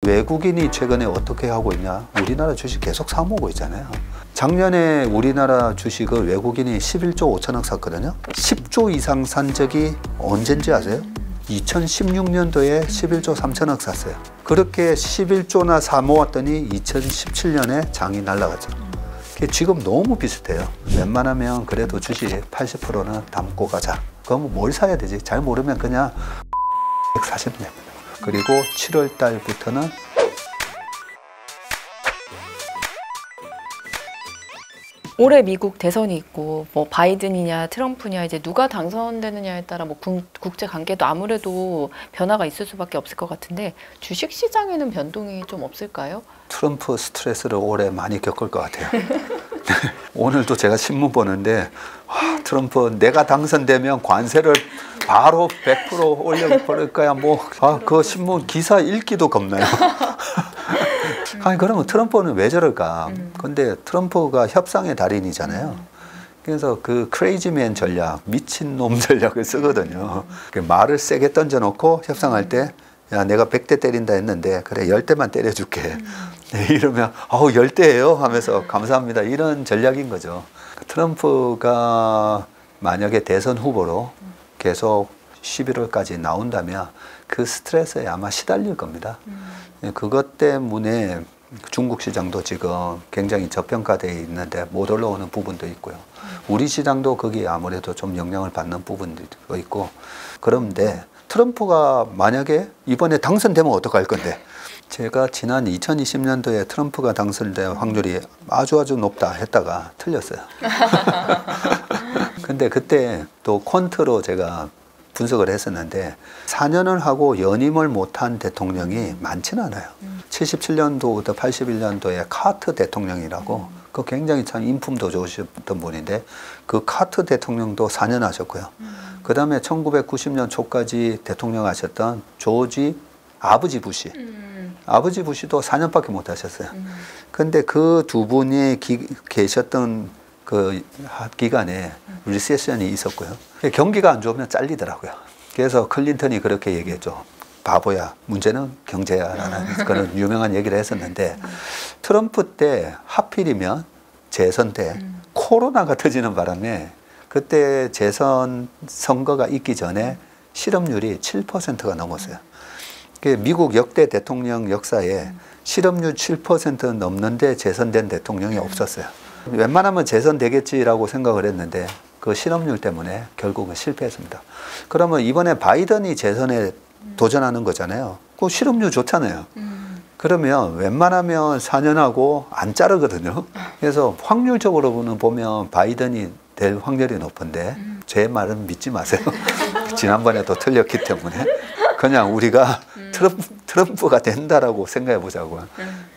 외국인이 최근에 어떻게 하고 있냐? 우리나라 주식 계속 사모으고 있잖아요. 작년에 우리나라 주식을 외국인이 11조 5천억 샀거든요. 10조 이상 산 적이 언젠지 아세요? 2016년도에 11조 3천억 샀어요. 그렇게 11조나 사모았더니 2017년에 장이 날라갔죠. 지금 너무 비슷해요. 웬만하면 그래도 주식 80%는 담고 가자. 그럼 뭘 사야 되지? 잘 모르면 그냥 사시면 됩니다. 그리고 7월 달부터는 올해 미국 대선이 있고 뭐 바이든이냐 트럼프냐 이제 누가 당선되느냐에 따라 뭐 국제 관계도 아무래도 변화가 있을 수밖에 없을 것 같은데 주식 시장에는 변동이 좀 없을까요? 트럼프 스트레스를 올해 많이 겪을 것 같아요. 오늘도 제가 신문 보는데 트럼프 내가 당선되면 관세를 바로 100% 올려버릴 거야. 그 신문 기사 읽기도 겁나요. 아니 그러면 트럼프는 왜 저럴까? 근데 트럼프가 협상의 달인이잖아요. 그래서 그 크레이지맨 전략, 미친놈 전략을 쓰거든요. 말을 세게 던져놓고 협상할 때 야 내가 100대 때린다 했는데 그래 10대만 때려줄게. 이러면 10대예요 하면서 감사합니다. 이런 전략인 거죠. 트럼프가 만약에 대선 후보로 계속 11월까지 나온다면 그 스트레스에 아마 시달릴 겁니다. 그것 때문에 중국 시장도 지금 굉장히 저평가되어 있는데 못 올라오는 부분도 있고요. 우리 시장도 거기에 아무래도 좀 영향을 받는 부분도 있고. 그런데 트럼프가 만약에 이번에 당선되면 어떡할 건데? 제가 지난 2020년도에 트럼프가 당선될 확률이 아주 높다 했다가 틀렸어요. 근데 그때 또 퀀트로 제가 분석을 했었는데 4년을 하고 연임을 못한 대통령이 많지는 않아요. 77년도부터 81년도에 카트 대통령이라고 그 굉장히 참 인품도 좋으셨던 분인데 그 카트 대통령도 4년 하셨고요. 그 다음에 1990년 초까지 대통령 하셨던 조지 아버지 부시 아버지 부시도 4년밖에 못 하셨어요. 근데 그 두 분이 계셨던 그 기간에 리세션이 있었고요. 경기가 안 좋으면 잘리더라고요. 그래서 클린턴이 그렇게 얘기했죠. 바보야, 문제는 경제야 라는 그런 유명한 얘기를 했었는데 트럼프 때 하필이면 재선 때 코로나가 터지는 바람에 그때 재선 선거가 있기 전에 실업률이 7%가 넘었어요. 미국 역대 대통령 역사에 실업률 7% 넘는데 재선된 대통령이 없었어요. 웬만하면 재선되겠지라고 생각을 했는데 그 실업률 때문에 결국은 실패했습니다. 그러면 이번에 바이든이 재선에 도전하는 거잖아요. 그 실업률 좋잖아요. 그러면 웬만하면 4년하고 안 자르거든요. 그래서 확률적으로는 보면 바이든이 될 확률이 높은데 제 말은 믿지 마세요. 지난번에도 틀렸기 때문에 그냥 우리가 트럼프가 된다라고 생각해 보자고요.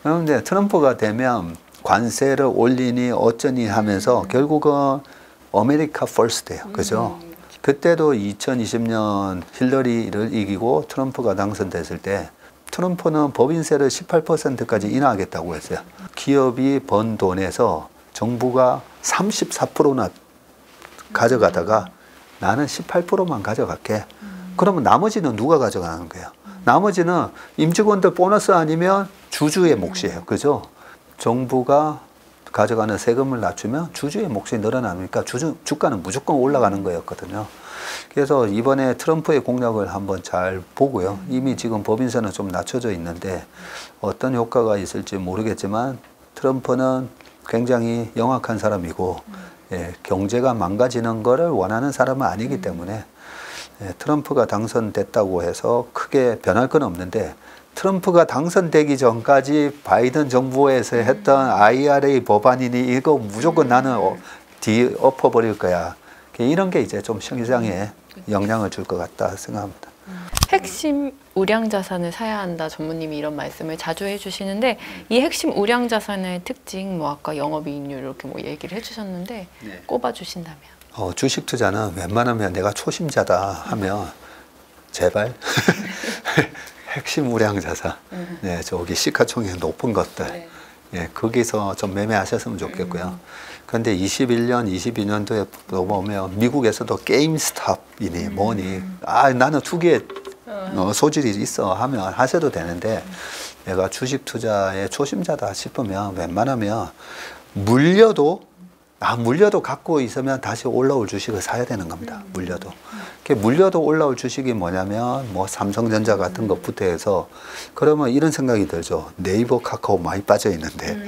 그런데 트럼프가 되면 관세를 올리니 어쩌니 하면서 결국은 아메리카 퍼스트예요. 그죠? 그때도 2020년 힐러리를 이기고 트럼프가 당선됐을 때 트럼프는 법인세를 18%까지 인하하겠다고 했어요. 기업이 번 돈에서 정부가 34%나 가져가다가 나는 18%만 가져갈게. 그러면 나머지는 누가 가져가는 거예요? 나머지는 임직원들 보너스 아니면 주주의 몫이에요. 그죠? 정부가 가져가는 세금을 낮추면 주주의 몫이 늘어나니까 주가는 무조건 올라가는 거였거든요. 그래서 이번에 트럼프의 공약을 한번 잘 보고요. 이미 지금 법인세는 좀 낮춰져 있는데 어떤 효과가 있을지 모르겠지만 트럼프는 굉장히 영악한 사람이고 경제가 망가지는 거를 원하는 사람은 아니기 때문에 트럼프가 당선됐다고 해서 크게 변할 건 없는데 트럼프가 당선되기 전까지 바이든 정부에서 했던 IRA 법안이니 이거 무조건 나는 엎어버릴 거야. 이런 게 이제 좀 시장에 영향을 줄 것 같다 생각합니다. 핵심 우량 자산을 사야 한다 전무님이 이런 말씀을 자주 해주시는데 이 핵심 우량 자산의 특징 뭐 아까 영업이익률 이렇게 뭐 얘기를 해주셨는데 꼽아주신다면 주식 투자는 웬만하면 내가 초심자다 하면 제발 핵심 우량 자산 저기 시가총액 높은 것들 거기서 좀 매매하셨으면 좋겠고요. 그런데 21년, 22년도에 보면 미국에서도 게임스탑이니 뭐니 나는 투기에 소질이 있어 하면 하셔도 되는데 내가 주식 투자에 초심자다 싶으면 웬만하면 물려도 갖고 있으면 다시 올라올 주식을 사야 되는 겁니다. 물려도. 물려도 올라올 주식이 뭐냐면 뭐 삼성전자 같은 것부터 해서 그러면 이런 생각이 들죠. 네이버 카카오 많이 빠져 있는데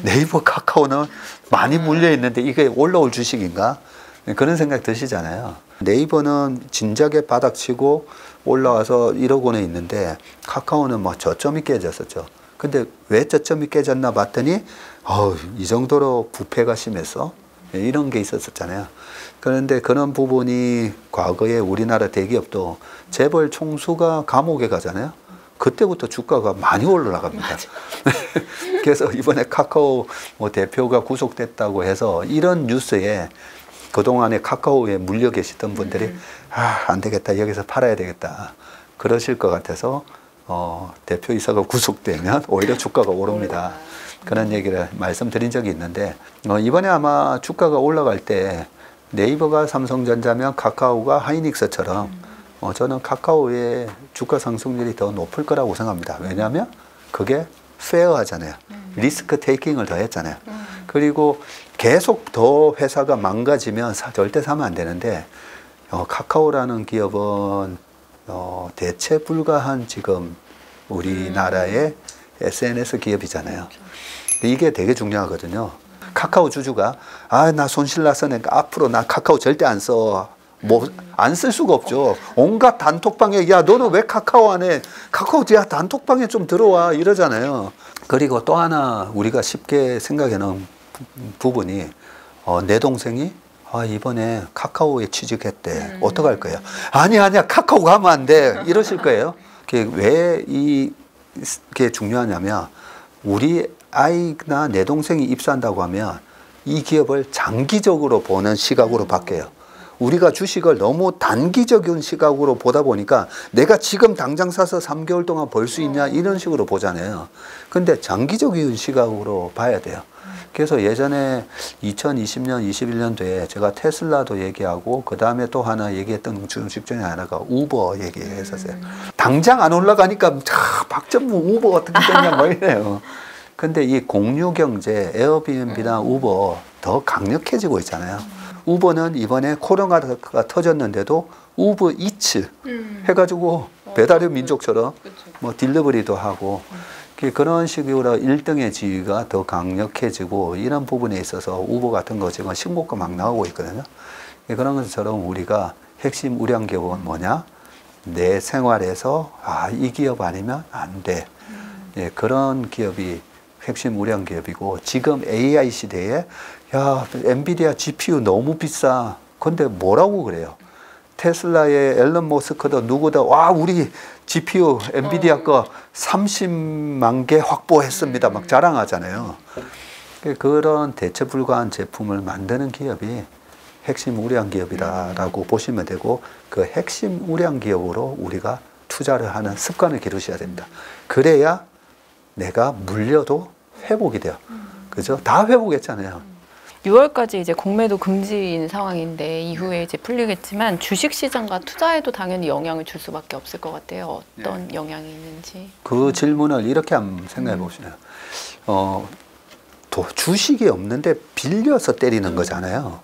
네이버 카카오는 많이 물려 있는데 이게 올라올 주식인가? 그런 생각 드시잖아요. 네이버는 진작에 바닥치고 올라와서 1억 원에 있는데 카카오는 뭐 저점이 깨졌었죠. 근데 왜 저점이 깨졌나 봤더니 이 정도로 부패가 심했어? 이런 게 있었잖아요. 그런데 그런 부분이 과거에 우리나라 대기업도 재벌 총수가 감옥에 가잖아요. 그때부터 주가가 많이 올라갑니다. 그래서 이번에 카카오 뭐 대표가 구속됐다고 해서 이런 뉴스에 그동안에 카카오에 물려 계시던 분들이 안 되겠다, 여기서 팔아야 되겠다 그러실 것 같아서 대표이사가 구속되면 오히려 주가가 오릅니다. 그런 얘기를 말씀드린 적이 있는데 이번에 아마 주가가 올라갈 때 네이버가 삼성전자면 카카오가 하이닉스처럼 저는 카카오의 주가 상승률이 더 높을 거라고 생각합니다. 왜냐하면 그게 페어하잖아요. 리스크 테이킹을 더 했잖아요. 그리고 계속 더 회사가 망가지면 절대 사면 안 되는데 카카오라는 기업은 대체 불가한 지금 우리나라의 SNS 기업이잖아요. 이게 되게 중요하거든요. 카카오 주주가 나 손실 났으니까 앞으로 나 카카오 절대 안 써. 뭐 안 쓸 수가 없죠. 온갖 단톡방에 야 너는 왜 카카오 안 해? 카카오 야 단톡방에 좀 들어와 이러잖아요. 그리고 또 하나 우리가 쉽게 생각하는 부분이 내 동생이 이번에 카카오에 취직했대. 어떡할 거예요? 아니야 카카오 가면 안 돼. 이러실 거예요. 왜 이게 중요하냐면 우리 아이나 내 동생이 입사한다고 하면 이 기업을 장기적으로 보는 시각으로 바뀌어요. 우리가 주식을 너무 단기적인 시각으로 보다 보니까 내가 지금 당장 사서 3개월 동안 벌 수 있냐 이런 식으로 보잖아요. 근데 장기적인 시각으로 봐야 돼요. 그래서 예전에 2020년, 21년도에 제가 테슬라도 얘기하고 그 다음에 또 하나 얘기했던 주식 중에 하나가 우버 얘기했었어요. 당장 안 올라가니까 박전무 우버 어떻게 됐냐 뭐 이래요. 근데 이 공유 경제, 에어비앤비나 우버 더 강력해지고 있잖아요. 우버는 이번에 코로나가 터졌는데도 우버 이츠 해가지고 배달의 민족처럼 뭐 딜리버리도 하고 그런 식으로 1등의 지위가 더 강력해지고 이런 부분에 있어서 우버 같은 거 지금 신고가 막 나오고 있거든요. 그런 것처럼 우리가 핵심 우량 기업은 뭐냐? 내 생활에서 이 기업 아니면 안 돼. 그런 기업이 핵심 우량 기업이고 지금 AI 시대에 엔비디아 GPU 너무 비싸. 근데 뭐라고 그래요? 테슬라의 앨런 머스크도 누구다 우리 GPU 엔비디아 거 30만 개 확보했습니다. 막 자랑하잖아요. 그런 대체 불가한 제품을 만드는 기업이 핵심 우량 기업이다라고 보시면 되고 그 핵심 우량 기업으로 우리가 투자를 하는 습관을 기르셔야 됩니다. 그래야 내가 물려도 회복이 돼요. 그죠? 다 회복했잖아요. 6월까지 이제 공매도 금지인 상황인데 이후에 이제 풀리겠지만 주식 시장과 투자에도 당연히 영향을 줄 수밖에 없을 것 같아요. 어떤 영향이 있는지. 그 질문을 이렇게 한번 생각해 보시면 주식이 없는데 빌려서 때리는 거잖아요.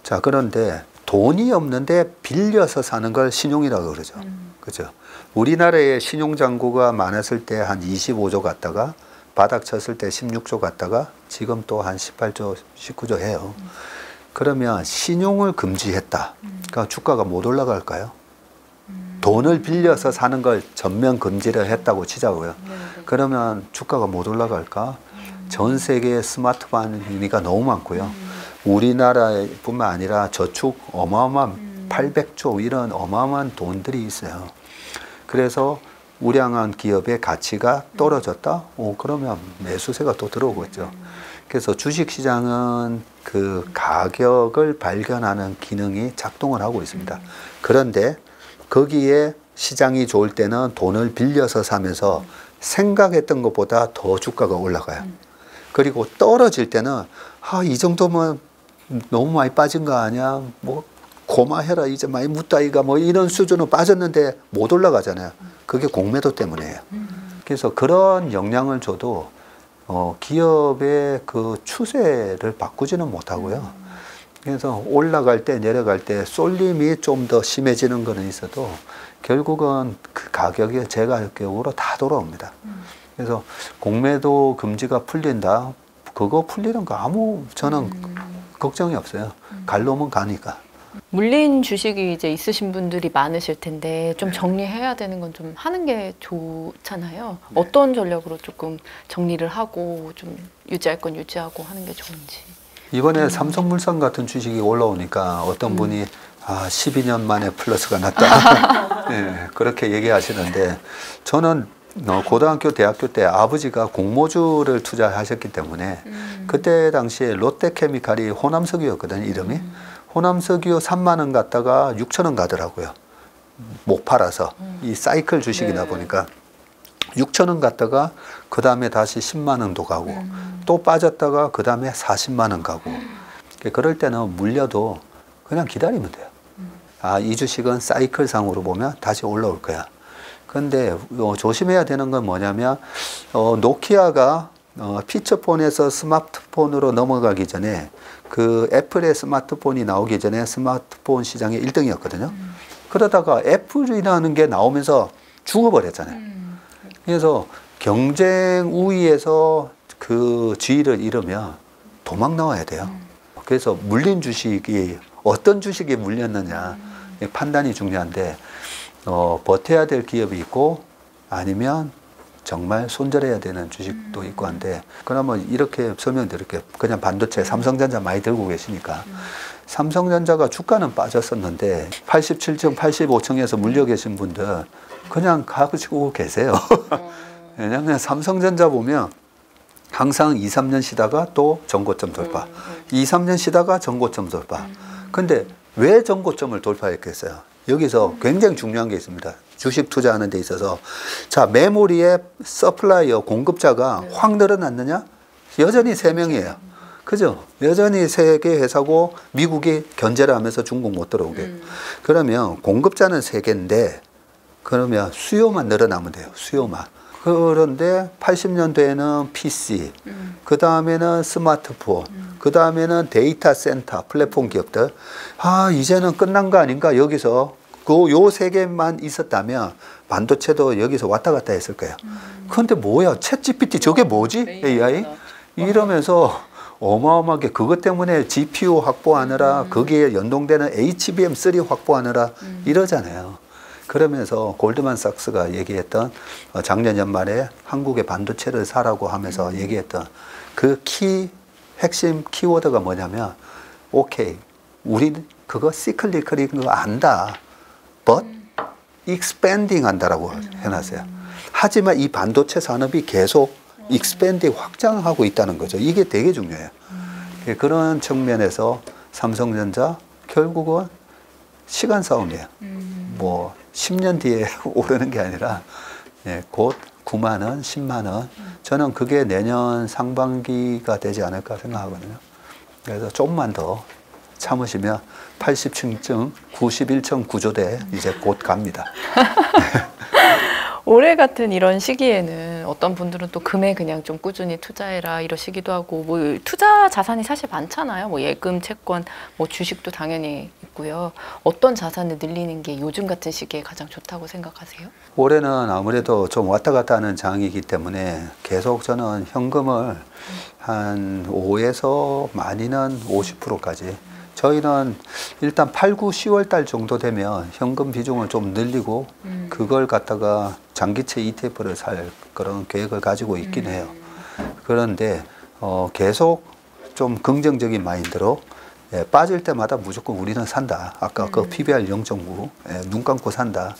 자, 그런데 돈이 없는데 빌려서 사는 걸 신용이라고 그러죠. 그죠? 우리나라에 신용잔고가 많았을 때 한 25조 갔다가 바닥 쳤을 때 16조 갔다가 지금 또 한 18조, 19조 해요. 그러면 신용을 금지했다. 그러니까 주가가 못 올라갈까요? 돈을 빌려서 사는 걸 전면 금지를 했다고 치자고요. 그러면 주가가 못 올라갈까? 전 세계에 스마트폰 의미가 너무 많고요. 우리나라뿐만 아니라 저축 어마어마한 800조 이런 어마어마한 돈들이 있어요. 그래서 우량한 기업의 가치가 떨어졌다? 그러면 매수세가 또 들어오겠죠. 그래서 주식시장은 그 가격을 발견하는 기능이 작동을 하고 있습니다. 그런데 거기에 시장이 좋을 때는 돈을 빌려서 사면서 생각했던 것보다 더 주가가 올라가요. 그리고 떨어질 때는 이 정도면 너무 많이 빠진 거 아니야? 뭐 고마해라 이제 많이 묻다 이가 뭐 이런 수준으로 빠졌는데 못 올라가잖아요. 그게 공매도 때문이에요. 그래서 그런 영향을 줘도 기업의 그 추세를 바꾸지는 못하고요. 그래서 올라갈 때 내려갈 때 쏠림이 좀 더 심해지는 거는 있어도 결국은 그 가격이 제 가격으로 다 돌아옵니다. 그래서 공매도 금지가 풀린다. 그거 풀리는 거 아무 저는 걱정이 없어요. 갈 놈은 가니까. 물린 주식이 이제 있으신 분들이 많으실 텐데 좀 정리해야 되는 건 좀 하는 게 좋잖아요. 어떤 전략으로 조금 정리를 하고 좀 유지할 건 유지하고 하는 게 좋은지. 이번에 삼성물산 같은 주식이 올라오니까 어떤 분이 12년 만에 플러스가 났다. 네, 그렇게 얘기하시는데 저는 고등학교, 대학교 때 아버지가 공모주를 투자하셨기 때문에 그때 당시에 롯데케미칼이 호남석유였거든요, 이름이. 호남석유 3만 원 갔다가 6천 원 가더라고요. 못 팔아서. 이 사이클 주식이다 보니까 6천 원 갔다가 그 다음에 다시 10만 원도 가고 또 빠졌다가 그 다음에 40만 원 가고. 그럴 때는 물려도 그냥 기다리면 돼요. 이 주식은 사이클상으로 보면 다시 올라올 거야. 근데 조심해야 되는 건 뭐냐면 노키아가 피처폰에서 스마트폰으로 넘어가기 전에 그 애플의 스마트폰이 나오기 전에 스마트폰 시장의 1등이었거든요. 그러다가 애플이라는 게 나오면서 죽어버렸잖아요. 그래서 경쟁 우위에서 그 지위를 잃으면 도망 나와야 돼요. 그래서 물린 주식이 어떤 주식이 물렸느냐 판단이 중요한데 버텨야 될 기업이 있고 아니면 정말 손절해야 되는 주식도 있고 한데 그러면 이렇게 설명드릴게요. 그냥 반도체 삼성전자 많이 들고 계시니까 삼성전자가 주가는 빠졌었는데 87층, 85층에서 물려 계신 분들 그냥 가지고 계세요. 왜냐하면 삼성전자 보면 항상 2, 3년 쉬다가 또 전고점 돌파 2, 3년 쉬다가 전고점 돌파 근데 왜 전고점을 돌파했겠어요? 여기서 굉장히 중요한 게 있습니다. 주식 투자하는 데 있어서 자 메모리의 서플라이어 공급자가 확 늘어났느냐? 여전히 3명이에요. 그죠? 여전히 3개 회사고 미국이 견제를 하면서 중국 못 들어오게. 그러면 공급자는 3개인데 그러면 수요만 늘어나면 돼요. 수요만. 그런데 80년대에는 PC, 그 다음에는 스마트폰, 그 다음에는 데이터 센터, 플랫폼 기업들. 이제는 끝난 거 아닌가? 여기서 요 3개만 있었다면 반도체도 여기서 왔다 갔다 했을 거예요. 그런데 뭐야? 챗GPT 저게 뭐지? AI? 이러면서 어마어마하게 그것 때문에 GPU 확보하느라 거기에 연동되는 HBM3 확보하느라 이러잖아요. 그러면서 골드만삭스가 얘기했던 작년 연말에 한국의 반도체를 사라고 하면서 얘기했던 그 핵심 키워드가 뭐냐면 오케이, 우리 그거 시클리컬인 거 안다. but expanding 한다라고 해놨어요. 하지만 이 반도체 산업이 계속 expanding 확장하고 있다는 거죠. 이게 되게 중요해요. 그런 측면에서 삼성전자 결국은 시간 싸움이에요. 뭐 10년 뒤에 오르는 게 아니라 곧 9만 원, 10만 원. 저는 그게 내년 상반기가 되지 않을까 생각하거든요. 그래서 조금만 더 참으시면 80층, 91층 구조대 이제 곧 갑니다. 올해 같은 이런 시기에는 어떤 분들은 또 금에 그냥 좀 꾸준히 투자해라 이러시기도 하고 뭐 투자 자산이 사실 많잖아요. 뭐 예금, 채권, 뭐 주식도 당연히 있고요. 어떤 자산을 늘리는 게 요즘 같은 시기에 가장 좋다고 생각하세요? 올해는 아무래도 좀 왔다 갔다 하는 장이기 때문에 계속 저는 현금을 한 5에서 많이는 50%까지 저희는 일단 8, 9, 10월 달 정도 되면 현금 비중을 좀 늘리고 그걸 갖다가 장기채 ETF를 살 그런 계획을 가지고 있긴 해요. 그런데 계속 좀 긍정적인 마인드로 빠질 때마다 무조건 우리는 산다. 아까 그 PBR 0.9 눈 감고 산다.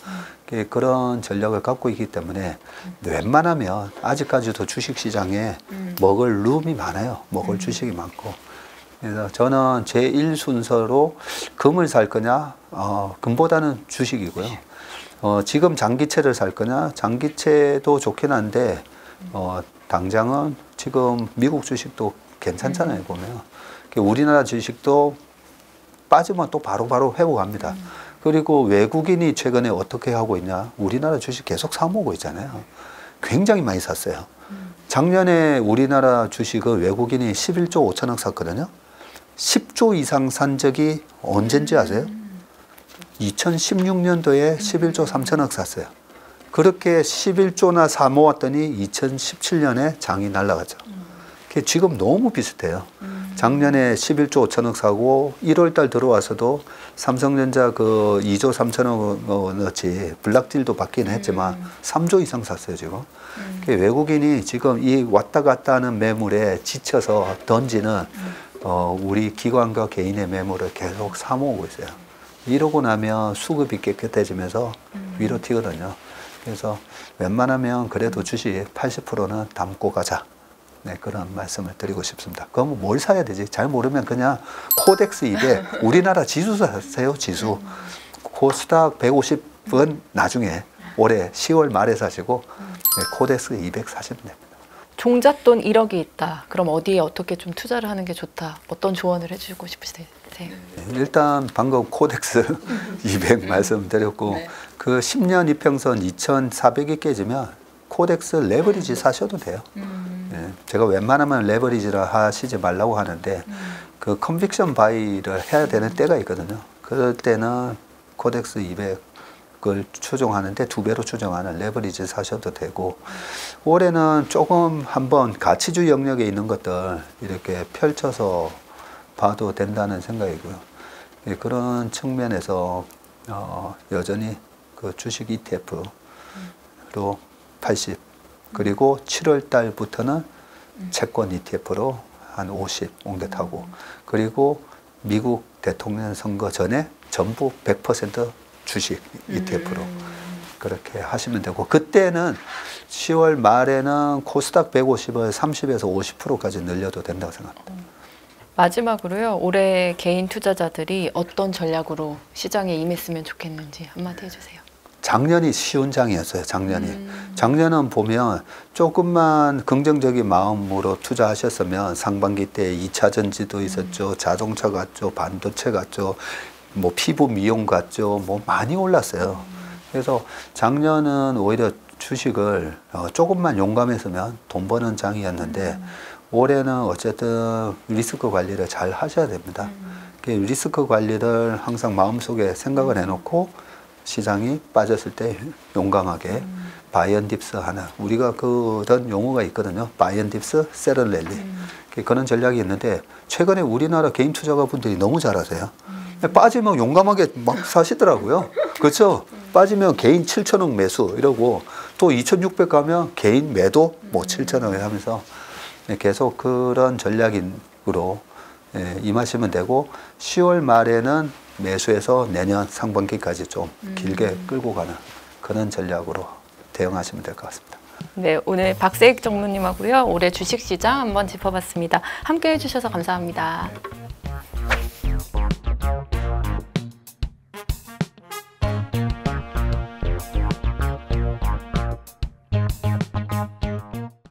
그런 전략을 갖고 있기 때문에 웬만하면 아직까지도 주식시장에 먹을 룸이 많아요. 먹을 주식이 많고. 그래서 저는 제1순서로 금을 살 거냐, 금보다는 주식이고요. 지금 장기채를 살 거냐, 장기채도 좋긴 한데, 당장은 지금 미국 주식도 괜찮잖아요, 보면. 우리나라 주식도 빠지면 또 바로바로 회복합니다. 그리고 외국인이 최근에 어떻게 하고 있냐, 우리나라 주식 계속 사모으고 있잖아요. 굉장히 많이 샀어요. 작년에 우리나라 주식을 외국인이 11조 5천억 샀거든요. 10조 이상 산 적이 언젠지 아세요? 2016년도에 11조 3천억 샀어요. 그렇게 11조나 사 모았더니 2017년에 장이 날라갔죠. 지금 너무 비슷해요. 작년에 11조 5천억 사고 1월 달 들어와서도 삼성전자 그 2조 3천억어치 블락딜도 받기는 했지만 3조 이상 샀어요, 지금. 외국인이 지금 이 왔다 갔다 하는 매물에 지쳐서 던지는 우리 기관과 개인의 매물을 계속 사모으고 있어요. 이러고 나면 수급이 깨끗해지면서 위로 튀거든요. 그래서 웬만하면 그래도 주식 80%는 담고 가자. 네, 그런 말씀을 드리고 싶습니다. 그럼 뭘 사야 되지? 잘 모르면 그냥 코덱스 200, 우리나라 지수 사세요, 지수. 코스닥 150은 나중에 올해 10월 말에 사시고 네, 코덱스 200 사시면 됩니다. 종잣돈 1억이 있다. 그럼 어디에 어떻게 좀 투자를 하는 게 좋다. 어떤 조언을 해주고 싶으세요? 일단 방금 코덱스 200 말씀드렸고 네. 그 10년 이평선 2,400이 깨지면 코덱스 레버리지 사셔도 돼요. 네, 제가 웬만하면 레버리지라 하시지 말라고 하는데 그 컨빅션 바이를 해야 되는 때가 있거든요. 그럴 때는 코덱스 200을 추종하는데 2배로 추정하는 레버리지 사셔도 되고 올해는 조금 한번 가치주 영역에 있는 것들 이렇게 펼쳐서 봐도 된다는 생각이고요. 예, 그런 측면에서 여전히 그 주식 ETF로 80 그리고 7월 달부터는 채권 ETF로 한 50 옮겨타고 그리고 미국 대통령 선거 전에 전부 100% 주식 ETF로 그렇게 하시면 되고 그때는 10월 말에는 코스닥 150을 30에서 50%까지 늘려도 된다고 생각합니다. 마지막으로요. 올해 개인 투자자들이 어떤 전략으로 시장에 임했으면 좋겠는지 한마디 해주세요. 작년이 쉬운 장이었어요. 작년은 보면 조금만 긍정적인 마음으로 투자하셨으면 상반기 때 2차 전지도 있었죠. 자동차 갔죠. 반도체 갔죠. 뭐 피부 미용 갔죠. 뭐 많이 올랐어요. 그래서 작년은 오히려 주식을 조금만 용감했으면 돈 버는 장이었는데 올해는 어쨌든 리스크 관리를 잘 하셔야 됩니다. 리스크 관리를 항상 마음속에 생각을 해놓고 시장이 빠졌을 때 용감하게 바이언딥스 하나 우리가 그런 용어가 있거든요. 바이언딥스, 세럴랠리 그런 전략이 있는데 최근에 우리나라 개인 투자가분들이 너무 잘하세요. 빠지면 용감하게 막 사시더라고요. 그렇죠? 빠지면 개인 7천억 매수 이러고 또 2,600 가면 개인 매도 뭐 7천억 하면서 계속 그런 전략으로 임하시면 되고 10월 말에는 매수해서 내년 상반기까지 좀 길게 끌고 가는 그런 전략으로 대응하시면 될 것 같습니다. 네, 오늘 박세익 전무님하고요. 올해 주식시장 한번 짚어봤습니다. 함께해 주셔서 감사합니다.